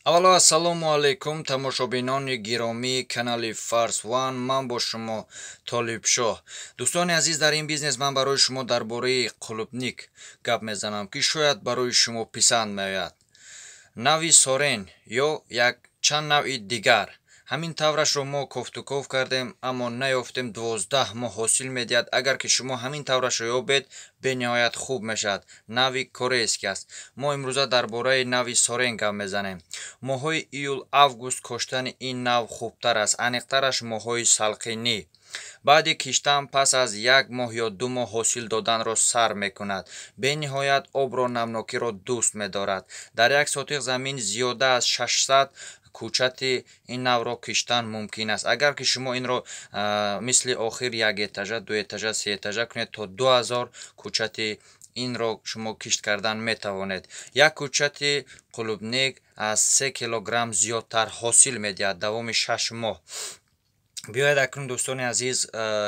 аввало ассалому алайкум тамошобинони гиромии канали Fars One. Ман бо шумо Толибшоҳ. Дӯстони азиз, дар ин бизнес ман барои шумо дар бораи қулубник гап мезанам, ки шояд барои шумо писанд меояд. Нави Сорен ё як чанд навъи дигар. ҳамин таврашро мо кофтуков кардем, аммо наёфтем. 12 моҳ ҳосил медиҳад. Агар ки шумо ҳамин таврашро ёбед, бениҳоят хуб мешавад. Нави корейский аст. мо имрӯза дар бораи нави Сорен гап мезанем. моҳҳои июл август коштани ин нав хубтар аст, аниқтараш моҳҳои салқинӣ. баъди киштан пас аз 1 моҳ ё 2 моҳ ҳосил доданро сар мекунад. бениҳоят обро намнокиро дӯст медорад. дар як сотиқ замин зиёда аз 600 кӯчати ин навро киштан мумкин аст. агар ки шумо инро мисли охир 1 этажа, 2 этажа, 3 этажа кунед, то 2000 кӯчати инро шумо кишт кардан метавонед. як кӯчати қулубник аз 3 килограмм зиёдтар ҳосил медиҳад давоми 6 моҳ. биёед акнун дӯстони азиз,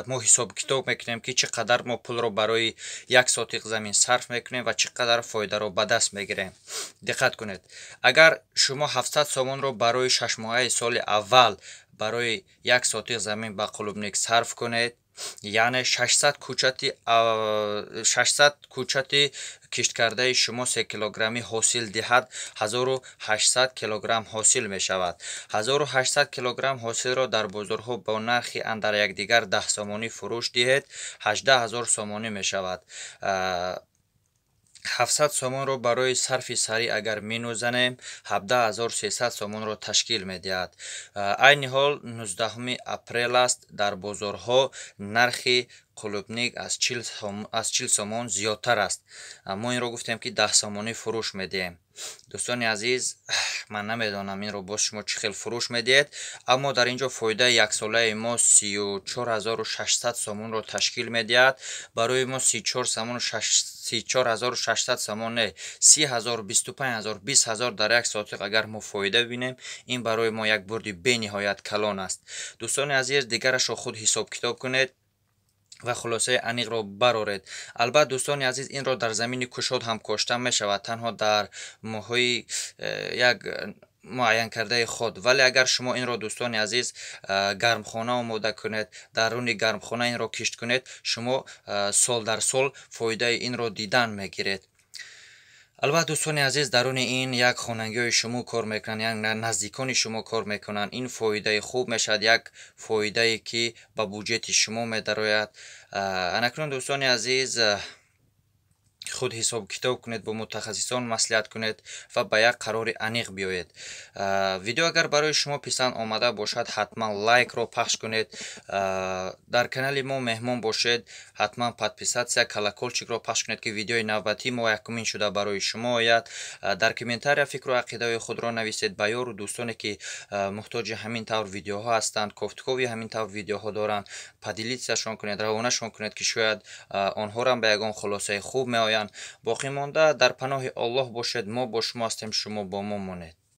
мо ҳисоб китоб мекунем ки чӣ қадар мо пулро барои 1 сотиқ замин сарф мекунем ва чӣ қадар фоидаро ба даст мегирем. диққат кунед, агар шумо 700 сомонро барои 6 моҳаи соли аввал барои 1 сотиқ замин ба қулубник сарф кунед, яъне 600 кӯчати кишткардаи шумо 3 килограммӣ ҳосил диҳад, 1800 килограмм ҳосил мешавад. 1800 килограмм ҳосилро дар бозорҳо бо нархи андар якдигар 10 сомонӣ фурӯш диҳед, 18000 сомонӣ мешавад. 700 сомонро барои сарфи сарӣ агар менӯзанем, 17300 сомонро ташкил медиҳад. айни ҳол 19 апрел аст, дар бозорҳо нархи қулубник аз 40 сомон зиёдтар аст. мо инро гуфтем ки 10 сомонӣ фурӯш медиҳем. дӯстони азиз, ман намедонам инро боз шумо чӣ хел фурӯш медиҳед, аммо дар инҷо фоидаи яксолаи мо 34600 сомонро ташкил медиҳад. барои мо 34600 сомон не, 30000, 25000, 20000 дар як сотиқ агар мо фоида бинем, ин барои мо як бурди бениҳоят калон аст. дӯстони азиз, дигарашро худ ҳисоб китоб кунед ва хулосаи аниқро бароред. албатта дӯстони азиз, инро дар замини кушод ҳам кошта мешавад, танҳо дар моҳҳои як муайян кардаи худ. вале агар шумо инро дӯстони азиз гармхона омода кунед, даруни гармхона инро кишт кунед, шумо сол дар сол фоидаи инро дидан мегиред. албатта дӯстони азиз, даруни ин як хонагиҳои шумо кор мекунанд, як наздикони шумо кор мекунанд. ин фоидаи хуб мешавад, як фоидае ки ба буҷети шумо медарояд. анакнун дӯстони азиз, худ ҳисоб китоб кунед, бо мутахассисон маслиҳат кунед ва ба як қарори аниқ биёед. видео агар барои шумо писанд омада бошад, ҳатман лайкро пахш кунед. дар канали мо меҳмон бошед, ҳатман подписатсия, колоколчикро пахш кунед, ки видеои навбатӣ мо якумин шуда барои шумо ояд. дар комментария фикру ақидаҳои худро нависед. ба ёру дӯстоне ки муҳтоҷи ҳамин тавр видеоҳо ҳастанд, кофтукови ҳамин тавр видеоҳо доранд, падилитсияшон кунед, равонашон кунед, ки шояд онҳорам ба ягон хулосаи хуб меоянд. боқӣ монда дар паноҳи Аллоҳ бошед. мо бо шумо ҳастем, шумо бо мо монед.